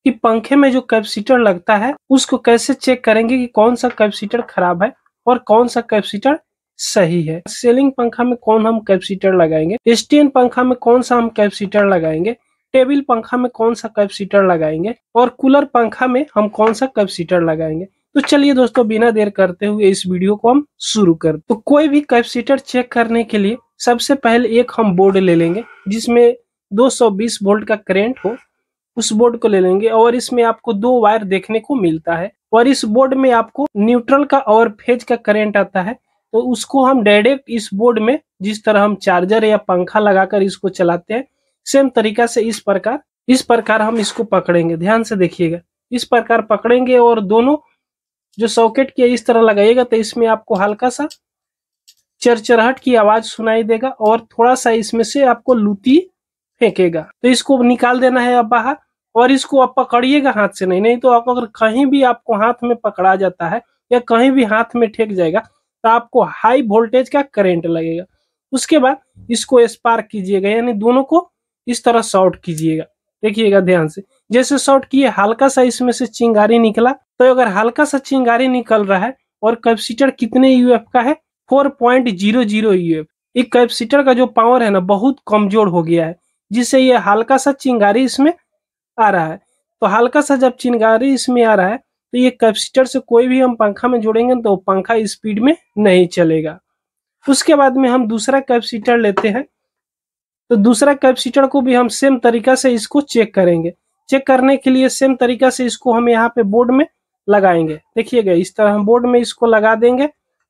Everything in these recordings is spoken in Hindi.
कि पंखे में जो कैपेसिटर लगता है उसको कैसे चेक करेंगे कि कौन सा कैपेसिटर खराब है और कौन सा कैपेसिटर सही है। सीलिंग पंखा में कौन हम कैपेसिटर लगाएंगे, स्टैंड पंखा में कौन सा हम कैपेसिटर लगाएंगे, टेबल पंखा में कौन सा कैपेसिटर लगाएंगे और कूलर पंखा में हम कौन सा कैपेसिटर लगाएंगे। तो चलिए दोस्तों, बिना देर करते हुए इस वीडियो को हम शुरू करते। तो कोई भी कैपेसिटर चेक करने के लिए सबसे पहले एक हम बोर्ड ले लेंगे जिसमें 220 वोल्ट का करंट हो। उस बोर्ड को ले लेंगे और इसमें आपको 2 वायर देखने को मिलता है और इस बोर्ड में आपको न्यूट्रल का और फेज का करंट आता है। तो उसको हम डायरेक्ट इस बोर्ड में, जिस तरह हम चार्जर या पंखा लगाकर इसको चलाते हैं, सेम तरीका से इस प्रकार हम इसको पकड़ेंगे। ध्यान से देखिएगा, इस प्रकार पकड़ेंगे और दोनों जो सॉकेट की इस तरह लगाइएगा तो इसमें आपको हल्का सा चरचराहट की आवाज सुनाई देगा और थोड़ा सा इसमें से आपको लूती फेंकेगा। तो इसको निकाल देना है अब बाहर और इसको आप पकड़िएगा हाथ से, नहीं तो आप अगर कहीं भी आपको हाथ में पकड़ा जाता है या कहीं भी हाथ में ठेक जाएगा तो आपको हाई वोल्टेज का करंट लगेगा। उसके बाद इसको स्पार्क कीजिएगा, यानी दोनों को इस तरह शॉर्ट कीजिएगा। देखिएगा ध्यान से, जैसे शॉर्ट किए हल्का सा इसमें से चिंगारी निकला। तो अगर हल्का सा चिंगारी निकल रहा है और कैपेसिटर कितने यूएफ का है, 4.00 यूएफ। ये कैपेसिटर का जो पावर है ना बहुत कमजोर हो गया है, जिससे ये हल्का सा चिंगारी इसमें आ रहा है। तो हल्का सा जब चिंगारी इसमें आ रहा है तो ये कैपेसिटर से कोई भी हम पंखा में जोड़ेंगे तो पंखा स्पीड में नहीं चलेगा। उसके बाद में हम दूसरा कैपेसिटर लेते हैं। तो दूसरा कैपेसिटर को भी हम सेम तरीका से इसको चेक करेंगे। चेक करने के लिए सेम तरीका से इसको हम यहाँ पे बोर्ड में लगाएंगे। देखिएगा, इस तरह हम बोर्ड में इसको लगा देंगे।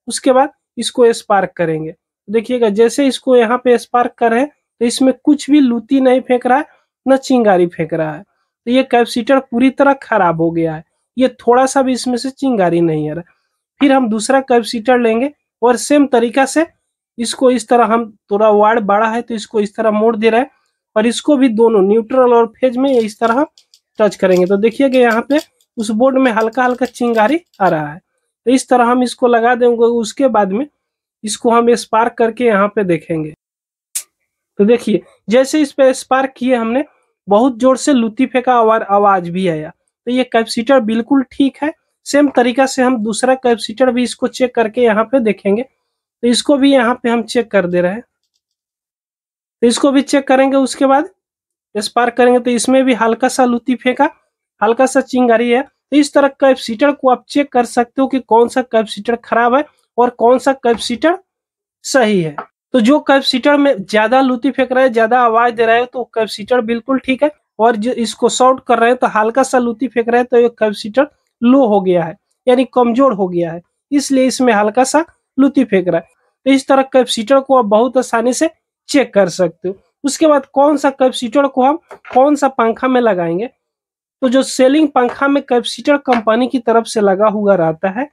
उसके बाद इसको स्पार्क करेंगे। देखिएगा, जैसे इसको यहाँ पे स्पार्क करें तो इसमें कुछ भी लूती नहीं फेंक रहा है, न चिंगारी फेंक रहा है। तो ये कैपेसिटर पूरी तरह खराब हो गया है, ये थोड़ा सा भी इसमें से चिंगारी नहीं आ रहा। फिर हम दूसरा कैपेसिटर लेंगे और सेम तरीका से इसको इस तरह, हम थोड़ा वाट बड़ा है तो इसको इस तरह मोड़ दे रहे हैं और इसको भी दोनों न्यूट्रल और फेज में इस तरह टच करेंगे। तो देखिएगा यहाँ पे उस बोर्ड में हल्का हल्का चिंगारी आ रहा है। तो इस तरह हम इसको लगा देंगे। उसके बाद में इसको हम स्पार्क करके यहाँ पे देखेंगे। तो देखिए, जैसे इस पे स्पार्क किए हमने, बहुत जोर से लूती फेंका और आवाज भी आया। तो ये कैपेसिटर बिल्कुल ठीक है। सेम तरीका से हम दूसरा कैपेसिटर भी इसको चेक करके यहाँ पे देखेंगे। तो इसको भी यहाँ पे हम चेक कर दे रहे हैं। तो इसको भी चेक करेंगे, उसके बाद स्पार्क करेंगे तो इसमें भी हल्का सा लूती फेंका, हल्का सा चिंगारी है। तो इस तरह कैपेसिटर को आप चेक कर सकते हो कि कौन सा कैपेसिटर खराब है और कौन सा कैपेसिटर सही है। तो जो कैपेसिटर में ज्यादा लूती फेंक रहा है, ज्यादा आवाज दे रहा है, तो कैपेसिटर बिल्कुल ठीक है। और जो इसको शॉर्ट कर रहे हैं तो हल्का सा लूती फेंक रहे हैं तो ये कैपेसिटर लो हो गया है, यानी कमजोर हो गया है, इसलिए इसमें हल्का सा लूती फेंक रहा है। तो इस तरह कैपेसिटर को आप बहुत आसानी से चेक कर सकते हो। उसके बाद कौन सा कैपेसिटर को हम कौन सा पंखा में लगाएंगे, तो जो सीलिंग पंखा में कैपेसिटर कंपनी की तरफ से लगा हुआ रहता है,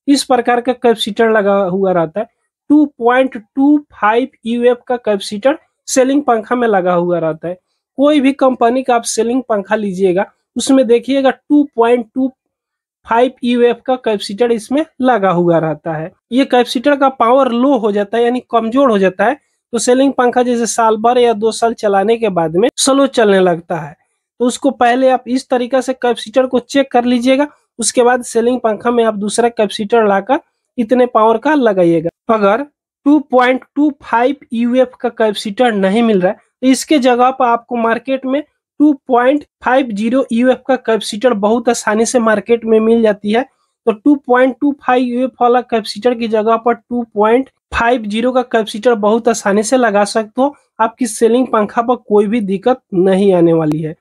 इस प्रकार का कैपेसिटर लगा हुआ रहता है। 2.25 यूएफ का कैपेसिटर सीलिंग पंखा में लगा हुआ रहता है। कोई भी कंपनी का आप सीलिंग पंखा लीजिएगा उसमें देखिएगा 2.25 यूएफ का कैपेसिटर इसमें लगा हुआ रहता है। ये कैपेसिटर का पावर लो हो जाता है, यानी कमजोर हो जाता है। तो सीलिंग पंखा जैसे साल भर या 2 साल चलाने के बाद में स्लो चलने लगता है। तो उसको पहले आप इस तरीका से कैपेसिटर को चेक कर लीजिएगा। उसके बाद सीलिंग पंखा में आप दूसरा कैपेसिटर लाकर इतने पावर का लगाइएगा। अगर 2.25 यूएफ का कैपेसिटर नहीं मिल रहा है तो इसके जगह पर आपको मार्केट में 2.50 यूएफ का कैपेसिटर बहुत आसानी से मार्केट में मिल जाती है। तो 2.25 यूएफ वाला कैपेसिटर की जगह पर 2.50 का कैपेसिटर बहुत आसानी से लगा सकते हो। आपकी सीलिंग पंखा पर कोई भी दिक्कत नहीं आने वाली है।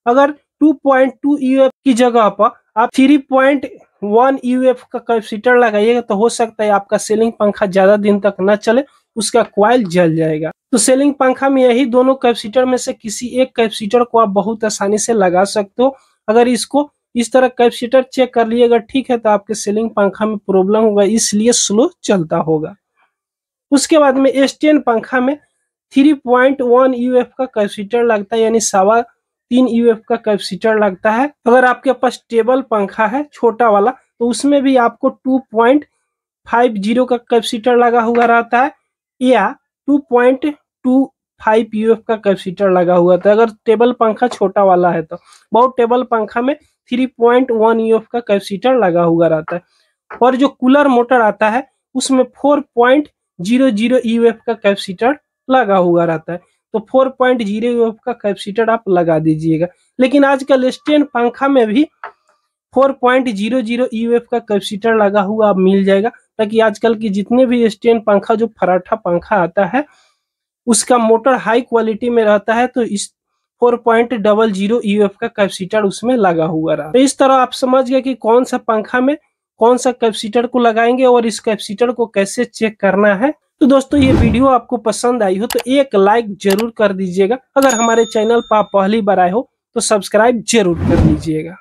अगर 2.2 यूएफ की जगह पर आप 3.1 यूएफ का कैपेसिटर लगाइएगा तो हो सकता है आपका सीलिंग पंखा ज्यादा दिन तक न चले, उसका कॉइल जल जाएगा। तो सीलिंग पंखा में यही दोनों कैपेसिटर में से किसी एक कैपेसिटर को आप बहुत आसानी से लगा सकते हो। अगर इसको इस तरह कैपेसिटर चेक कर लिएगा ठीक है तो आपके सीलिंग पंखा में प्रॉब्लम होगा, इसलिए स्लो चलता होगा। उसके बाद में स्टैंड पंखा में 3.1 यूएफ का कैपेसिटर लगता है, यानी 3.25 यूएफ का कैपेसिटर लगता है। अगर आपके पास टेबल पंखा है छोटा वाला तो उसमें भी आपको 2.50 का कैपेसिटर लगा हुआ रहता है, या 2.25 5 यूएफ का कैपेसिटर लगा हुआ था। अगर टेबल पंखा छोटा वाला है तो बहुत टेबल पंखा में 3.1 यूएफ का कैपेसिटर लगा हुआ रहता है। और जो कूलर मोटर आता है उसमें 4.00 यूएफ का कैपेसिटर लगा हुआ रहता है। तो 4.0 यूएफ का कैपेसिटर आप लगा दीजिएगा। लेकिन आजकल स्टैंड पंखा में भी 4.00 यूएफ का कैपेसिटर लगा हुआ अब मिल जाएगा, ताकि आजकल की जितने भी स्टैंड पंखा जो फराठा पंखा आता है उसका मोटर हाई क्वालिटी में रहता है, तो इस 4.00 यूएफ का कैपेसिटर उसमें लगा हुआ रहा। तो इस तरह आप समझ गए कि कौन सा पंखा में कौन सा कैपेसिटर को लगाएंगे और इस कैपेसिटर को कैसे चेक करना है। तो दोस्तों ये वीडियो आपको पसंद आई हो तो एक लाइक जरूर कर दीजिएगा। अगर हमारे चैनल पर आप पहली बार आए हो तो सब्सक्राइब जरूर कर लीजिएगा।